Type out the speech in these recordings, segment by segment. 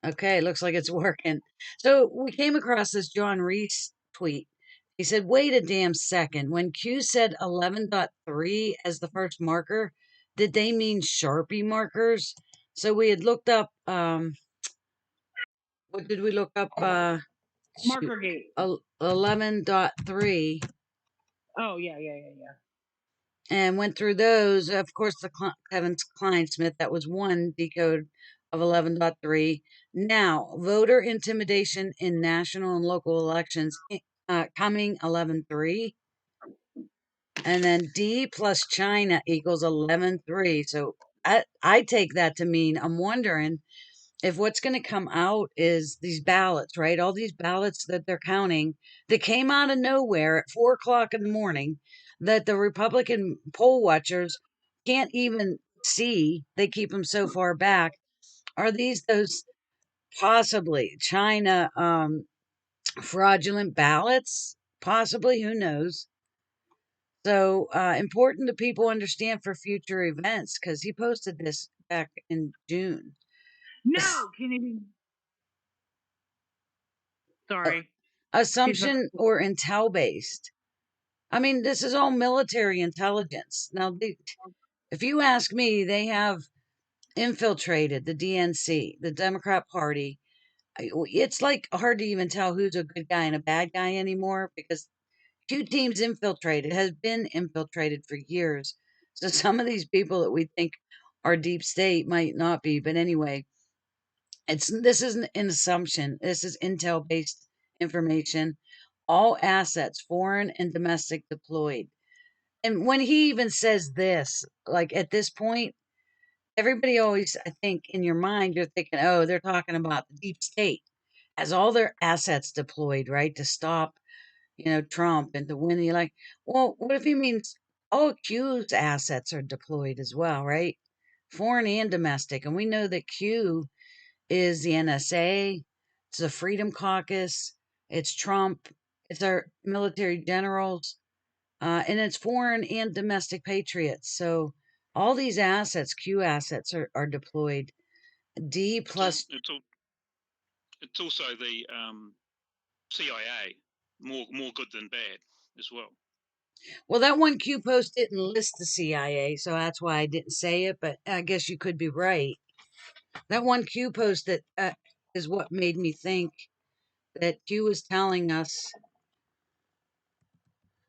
Okay, looks like it's working. So we came across this John Reese tweet. He said, wait a damn second. When Q said 11.3 as the first marker, did they mean Sharpie markers? So we had looked up, what did we look up? Shoot, Marker gate. 11.3 Oh yeah. and went through those. Of course, the Kevin Kleinsmith, that was one decode of 11.3. Now, voter intimidation in national and local elections coming 11.3. And then D plus China equals 11.3. So I take that to mean I'm wondering if what's going to come out is these ballots, right? All these ballots that they're counting that came out of nowhere at 4 o'clock in the morning that the Republican poll watchers can't even see. They keep them so far back. Are these those possibly China fraudulent ballots? Possibly, who knows? So important to people understand for future events because he posted this back in June. No, Kennedy. Sorry. He's about Assumption or intel based. I mean, this is all military intelligence. Now, if you ask me, they have infiltrated the DNC, the Democrat Party. It's like hard to even tell who's a good guy and a bad guy anymore because two teams infiltrated, has been infiltrated for years. So some of these people that we think are deep state might not be. But anyway, this isn't an assumption. This is intel based information. All assets, foreign and domestic, deployed. And when he even says this, like at this point, everybody always, I think, in your mind, you're thinking, oh, they're talking about the deep state has all their assets deployed, right, to stop, Trump and to win the election. Well, what if he means all Q's assets are deployed as well, right? Foreign and domestic. And we know that Q is the NSA, it's the Freedom Caucus, it's Trump, it's our military generals, and it's foreign and domestic patriots. So all these assets, Q assets, are deployed. D plus. It's also the CIA, more good than bad as well. Well, that one Q post didn't list the CIA, so that's why I didn't say it. But I guess you could be right. That one Q post that is what made me think that Q was telling us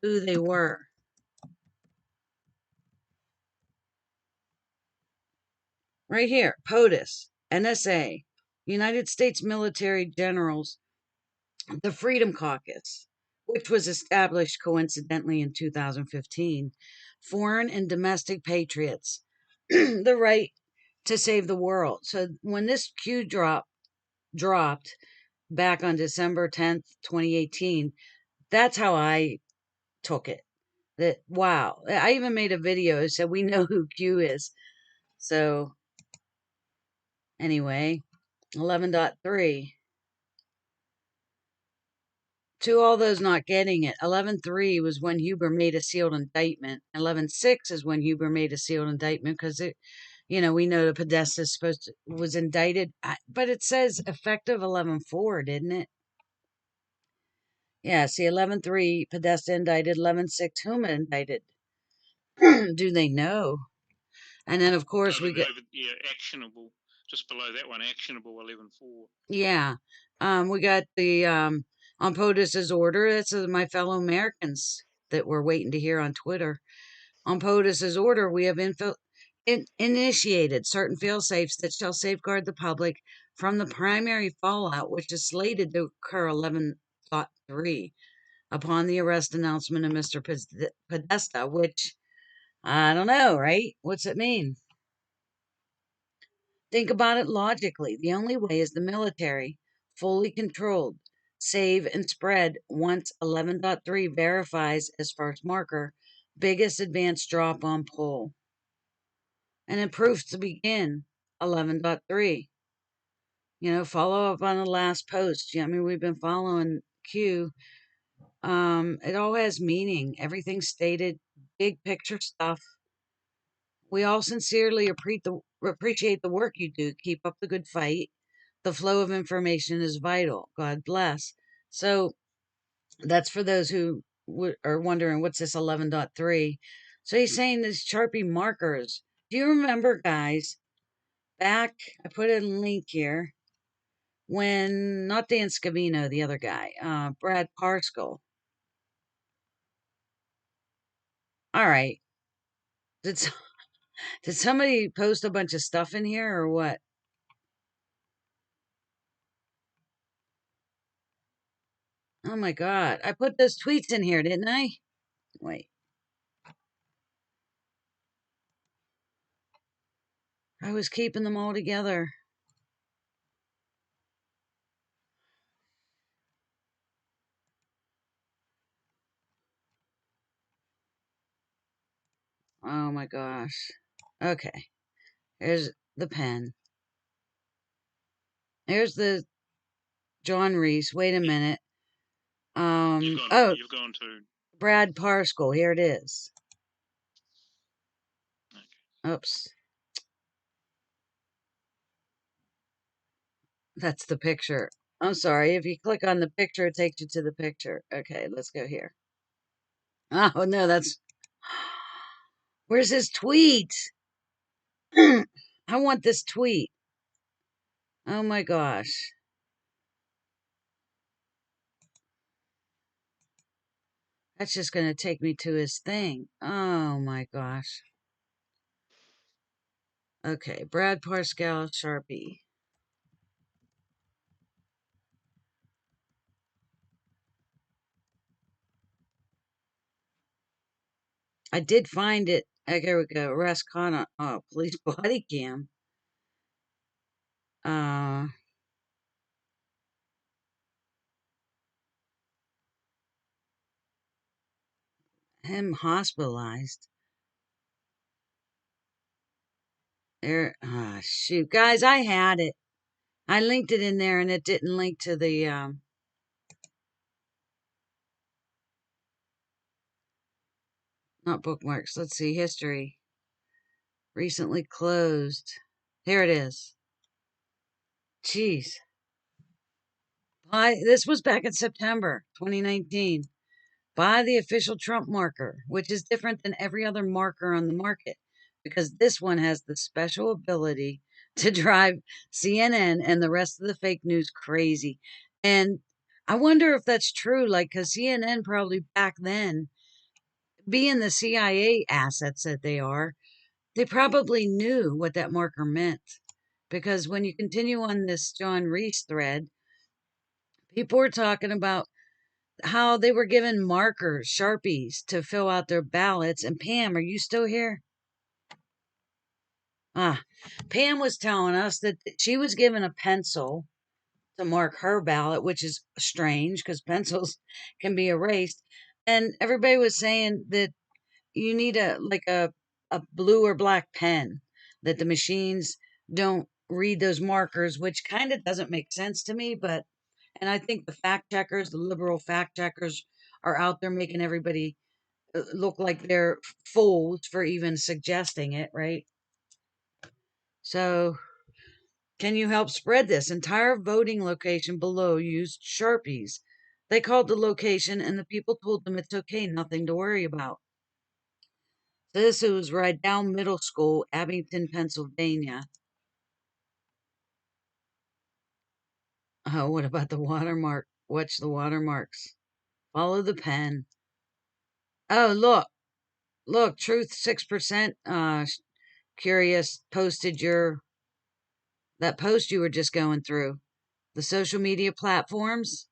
who they were. Right here, POTUS, NSA, United States military generals, the Freedom Caucus, which was established coincidentally in 2015, foreign and domestic patriots, the right to save the world. So when this Q dropped back on December 10th, 2018, that's how I took it. That wow. I even made a video that said we know who Q is. So anyway, 11.3. To all those not getting it, 11.3 was when Huber made a sealed indictment. 11.6 is when Huber made a sealed indictment because we know the Podesta was indicted, but it says effective 11.4, didn't it? Yeah, see, 11.3 Podesta indicted, 11.6 Huma indicted. Do they know? And then, of course, we get actionable. Just below that one, actionable 11.4. yeah, we got the on POTUS's order. That's my fellow Americans that we're waiting to hear on Twitter. On POTUS's order, we have initiated certain fail-safes that shall safeguard the public from the primary fallout, which is slated to occur 11.3 upon the arrest announcement of Mr. Podesta, which I don't know, right? What's it mean? Think about it logically. The only way is the military, fully controlled, save and spread once 11.3 verifies as first marker, biggest advanced drop on poll. And it proves to begin 11.3. Follow up on the last post. I mean, we've been following Q. It all has meaning. Everything stated, big picture stuff. We all sincerely appreciate the work you do. Keep up the good fight. The flow of information is vital. God bless. So that's for those who are wondering what's this 11.3. So he's saying these Sharpie markers. Do you remember, guys, back, I put a link here, when, not Dan Scavino, the other guy, Brad Parscale. All right. Did somebody post a bunch of stuff in here or what? Oh my God. I put those tweets in here, didn't I? Wait. I was keeping them all together. Oh my gosh. Okay. Here's the pen. Here's the John Reese. Wait a minute. You've gone to Brad Parscale. Here it is. okay. Oops. That's the picture. I'm sorry. If you click on the picture, it takes you to the picture. Okay, let's go here. Oh, no, that's... Where's his tweet? I want this tweet. Oh, my gosh. That's just going to take me to his thing. Oh, my gosh. Okay, Brad Parscale, Sharpie. I did find it. Here we go. Arrest Connor. Oh, police body cam. Him hospitalized. There. Ah, shoot, guys, I had it. I linked it in there, and it didn't link to the not bookmarks. Let's see, history. Recently closed. Here it is. Jeez. This was back in September 2019. Buy the official Trump marker, which is different than every other marker on the market because this one has the special ability to drive CNN and the rest of the fake news crazy. And I wonder if that's true, like, because CNN probably back then, being the CIA assets that they are, they probably knew what that marker meant. Because when you continue on this John Reese thread, people were talking about how they were given markers, Sharpies, to fill out their ballots. And Pam, are you still here? Pam was telling us that she was given a pencil to mark her ballot, which is strange because pencils can be erased. And everybody was saying that you need a blue or black pen, that the machines don't read those markers, which kind of doesn't make sense to me. But, and I think the fact checkers, the liberal fact checkers, are out there making everybody look like they're fools for even suggesting it, right? So, can you help spread this? Entire voting location below used Sharpies. They called the location and the people told them it's okay, nothing to worry about. So this was Rydell Middle School, Abington, Pennsylvania. Oh, what about the watermark? Watch the watermarks. Follow the pen. Oh, look, Truth 6%. Curious posted that post you were just going through. The social media platforms,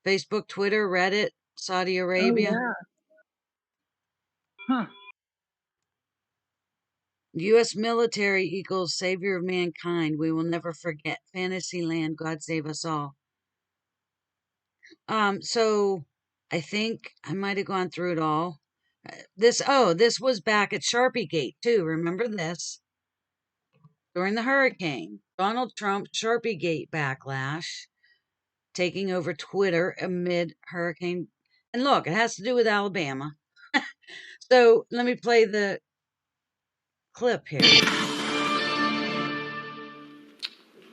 Facebook, Twitter, Reddit, Saudi Arabia. Oh, yeah. Huh. U.S. military equals savior of mankind. We will never forget. Fantasyland, God save us all. So I think I might have gone through it all. This was back at SharpieGate too. Remember this? During the hurricane, Donald Trump, SharpieGate backlash, taking over Twitter amid hurricane. And look, it has to do with Alabama. So let me play the clip here.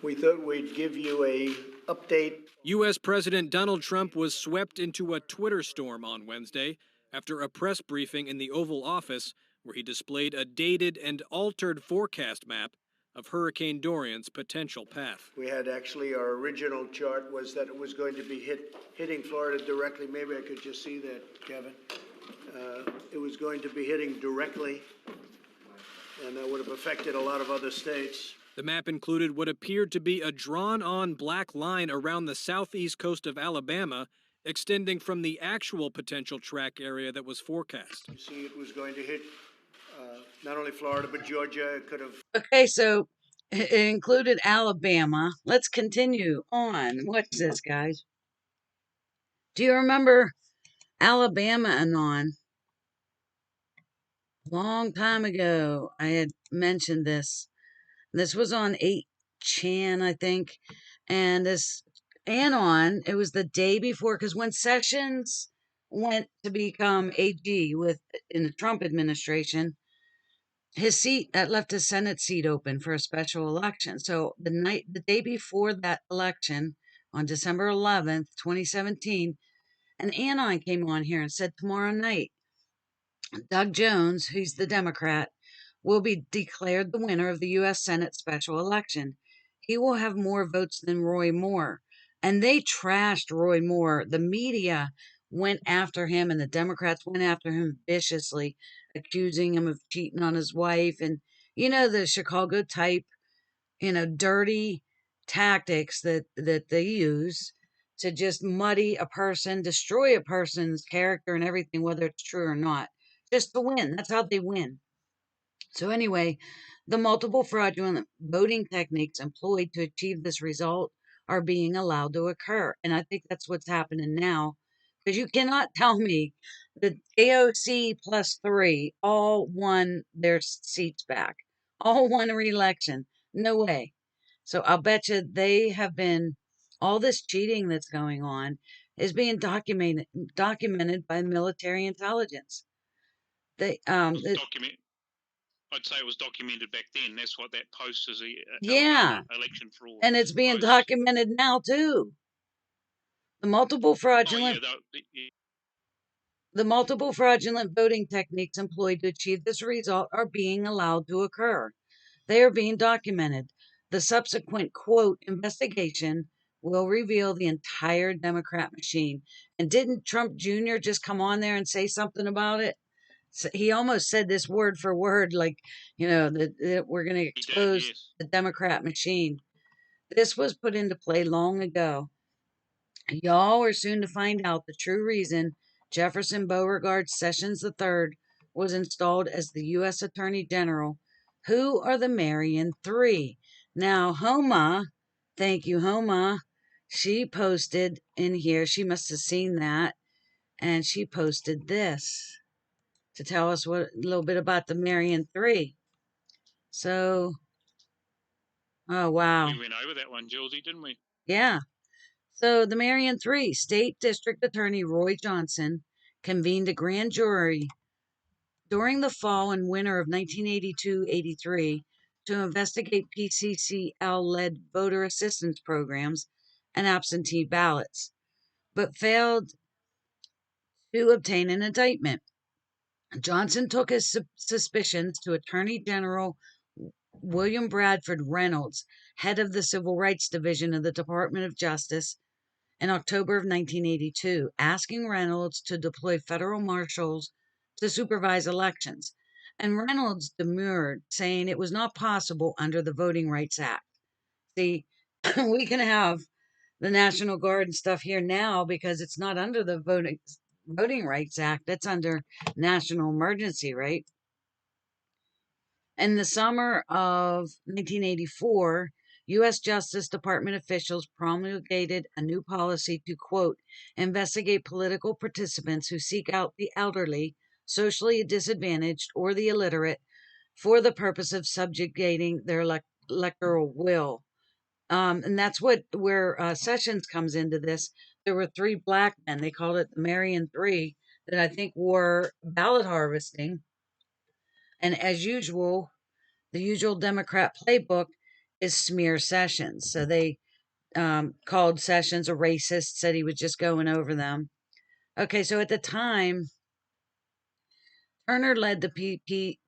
We thought we'd give you a update. U.S. President Donald Trump was swept into a Twitter storm on Wednesday after a press briefing in the Oval Office where he displayed a dated and altered forecast map of Hurricane Dorian's potential path. We had actually, our original chart was that it was going to be hitting Florida directly. Maybe I could just see that, Kevin. It was going to be hitting directly, and that would have affected a lot of other states. The map included what appeared to be a drawn-on black line around the southeast coast of Alabama, extending from the actual potential track area that was forecast. You see, it was going to hit not only Florida, but Georgia. It could have. Okay, so it included Alabama. Let's continue on. What's this, guys? Do you remember Alabama, Anon? Long time ago, I had mentioned this. This was on 8chan, I think. And this Anon, it was the day before, because when Sessions went to become AG in the Trump administration, his seat that left his Senate seat open for a special election. So the day before that election, on December 11th, 2017, an Anon came on here and said tomorrow night, Doug Jones, who's the Democrat, will be declared the winner of the U.S. Senate special election. He will have more votes than Roy Moore. And they trashed Roy Moore. The media went after him, and the Democrats went after him viciously, accusing him of cheating on his wife. And, the Chicago type, dirty tactics that they use to just muddy a person, destroy a person's character and everything, whether it's true or not, just to win. That's how they win. So anyway, the multiple fraudulent voting techniques employed to achieve this result are being allowed to occur. And I think that's what's happening now. Because you cannot tell me that AOC plus 3 all won their seats back. All won a re-election. No way. So I'll bet you they have been, all this cheating that's going on is being documented by military intelligence. They I'd say it was documented back then. That's what that post is. Yeah. Election fraud. And it's being documented now too. The multiple fraudulent The multiple fraudulent voting techniques employed to achieve this result are being allowed to occur. They are being documented. The subsequent, quote, investigation will reveal the entire Democrat machine. And didn't Trump Jr. just come on there and say something about it? So he almost said this word for word, like, that we're going to expose the Democrat machine. This was put into play long ago. Y'all are soon to find out the true reason Jefferson Beauregard Sessions III was installed as the U.S. Attorney General. Who are the Marion Three? Now, Homa, thank you, Homa, she posted in here, she must have seen that, and she posted this to tell us a little bit about the Marion Three. So, oh, wow. We went over that one, Julesy, didn't we? Yeah. So the Marion Three, State District Attorney Roy Johnson convened a grand jury during the fall and winter of 1982-83 to investigate PCCL-led voter assistance programs and absentee ballots, but failed to obtain an indictment. Johnson took his suspicions to Attorney General William Bradford Reynolds, head of the Civil Rights Division of the Department of Justice, in October of 1982, asking Reynolds to deploy federal marshals to supervise elections. And Reynolds demurred, saying it was not possible under the Voting Rights Act. See, we can have the National Guard and stuff here now because it's not under the Voting Rights Act. It's under national emergency, right? In the summer of 1984, U.S. Justice Department officials promulgated a new policy to, quote, investigate political participants who seek out the elderly, socially disadvantaged, or the illiterate for the purpose of subjugating their electoral will. And that's where Sessions comes into this. There were 3 black men, they called it the Marion Three, that I think were ballot harvesting. And as usual, the usual Democrat playbook is smear Sessions. So they called Sessions a racist, said he was just going over them. Okay, so at the time, Turner led the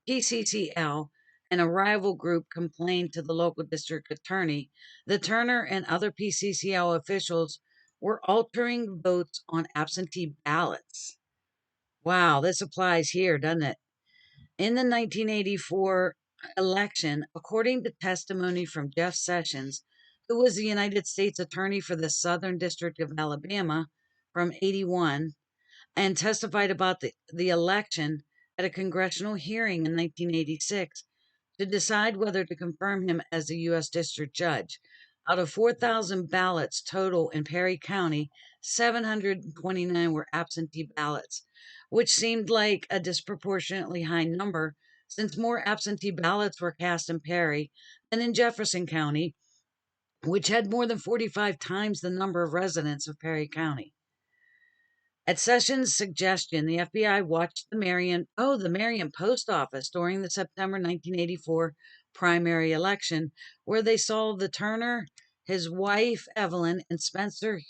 PCCL, and a rival group complained to the local district attorney that Turner and other PCCL officials were altering votes on absentee ballots. Wow, this applies here, doesn't it? In the 1984 election, according to testimony from Jeff Sessions, who was the United States Attorney for the Southern District of Alabama from 81, and testified about the election at a congressional hearing in 1986 to decide whether to confirm him as a U.S. District Judge. Out of 4,000 ballots total in Perry County, 729 were absentee ballots, which seemed like a disproportionately high number since more absentee ballots were cast in Perry than in Jefferson County, which had more than 45 times the number of residents of Perry County. At Sessions' suggestion, the FBI watched the Marion Post Office during the September 1984 primary election, where they saw the Turner, his wife Evelyn, and Spencer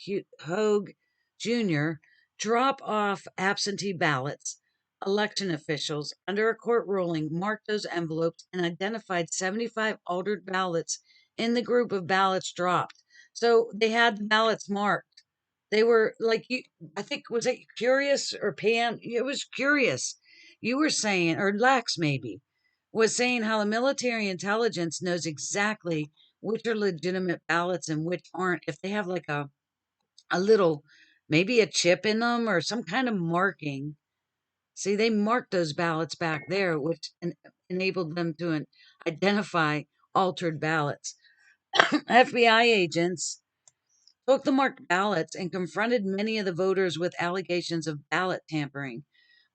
Hogue Jr. drop off absentee ballots. Election officials, under a court ruling, marked those envelopes and identified 75 altered ballots in the group of ballots dropped. So they had the ballots marked. They were like, you, I think, was it Curious or Pam? It was Curious. You were saying, or Lex maybe, was saying how the military intelligence knows exactly which are legitimate ballots and which aren't. If they have like a little, maybe a chip in them or some kind of marking. See, they marked those ballots back there, which enabled them to identify altered ballots. FBI agents took the marked ballots and confronted many of the voters with allegations of ballot tampering.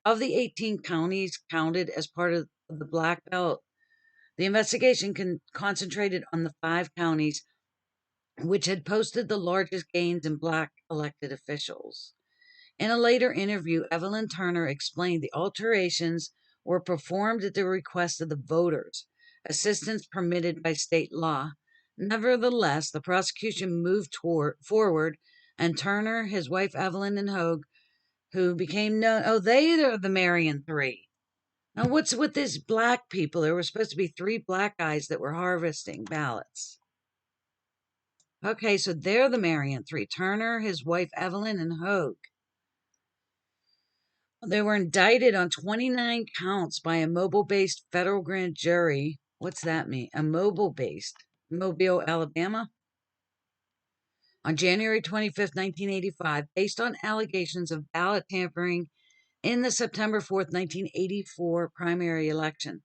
Of the 18 counties counted as part of the Black Belt, the investigation concentrated on the 5 counties which had posted the largest gains in black elected officials. In a later interview, Evelyn Turner explained the alterations were performed at the request of the voters, assistance permitted by state law. Nevertheless, the prosecution moved forward, and Turner, his wife Evelyn, and Hogue, who became known, they are the Marion Three. Now, what's with these black people? There were supposed to be 3 black guys that were harvesting ballots. Okay, so they're the Marion Three: Turner, his wife Evelyn, and Hogue. They were indicted on 29 counts by a Mobile-based federal grand jury. What's that mean? A Mobile-based. Mobile, Alabama? On January 25th, 1985, based on allegations of ballot tampering in the September 4th, 1984 primary election.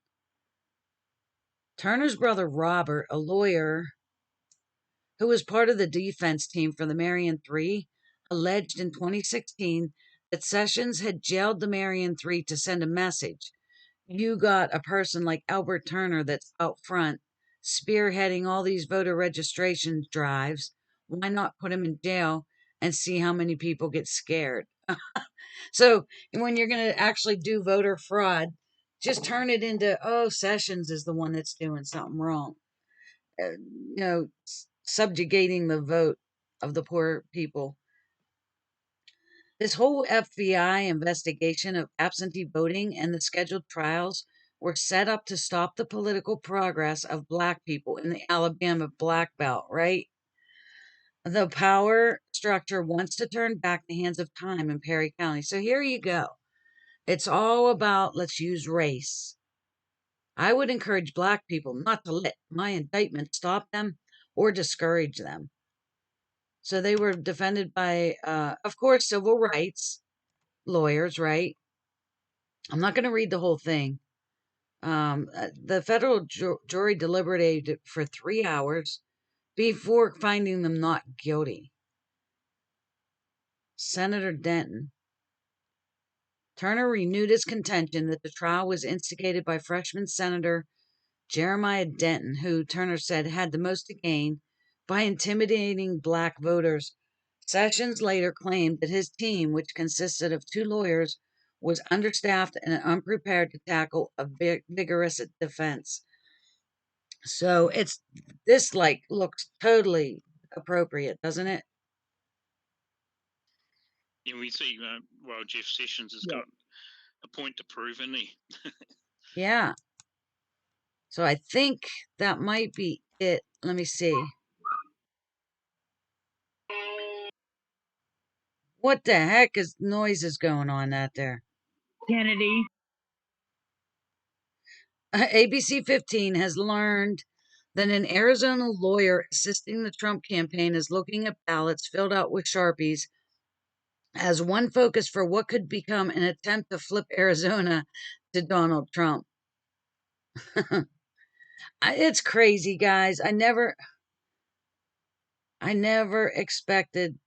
Turner's brother Robert, a lawyer who was part of the defense team for the Marion Three, alleged in 2016 that Sessions had jailed the Marion Three to send a message. You got a person like Albert Turner that's out front, spearheading all these voter registration drives. Why not put him in jail and see how many people get scared? So when you're going to actually do voter fraud, just turn it into, oh, Sessions is the one that's doing something wrong. Subjugating the vote of the poor people. This whole FBI investigation of absentee voting and the scheduled trials were set up to stop the political progress of black people in the Alabama Black Belt, right? The power structure wants to turn back the hands of time in Perry County. So here you go. It's all about, let's use race. I would encourage black people not to let my indictment stop them or discourage them. So they were defended by, of course, civil rights lawyers, right? I'm not going to read the whole thing. The federal jury deliberated for 3 hours before finding them not guilty. Senator Denton. Turner renewed his contention that the trial was instigated by freshman Senator Jeremiah Denton, who, Turner said, had the most to gain by intimidating black voters. Sessions later claimed that his team, which consisted of 2 lawyers, was understaffed and unprepared to tackle a vigorous defense. So this like looks totally appropriate, doesn't it? Yeah, we see. Well, Jeff Sessions has got a point to prove, isn't he? Yeah. So I think that might be it. Let me see. What the heck is noise is going on out there? Kennedy. ABC 15 has learned that an Arizona lawyer assisting the Trump campaign is looking at ballots filled out with Sharpies as one focus for what could become an attempt to flip Arizona to Donald Trump. It's crazy, guys. I never expected.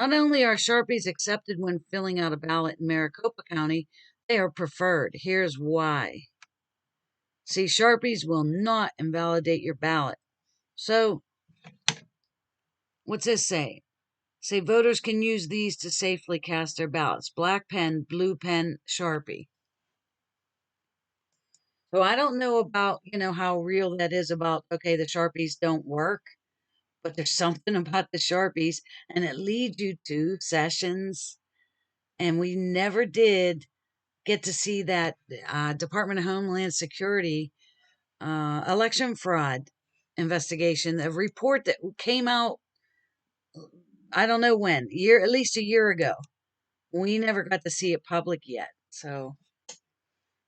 Not only are Sharpies accepted when filling out a ballot in Maricopa County, they are preferred. Here's why. See, Sharpies will not invalidate your ballot. So, what's this say? Say voters can use these to safely cast their ballots. Black pen, blue pen, Sharpie. So I don't know about, how real that is about, okay, the Sharpies don't work, but there's something about the Sharpies and it leads you to Sessions. And we never did get to see that Department of Homeland Security election fraud investigation, the report that came out, I don't know when, at least a year ago. We never got to see it public yet. So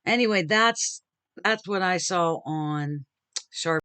anyway, that's what I saw on Sharp.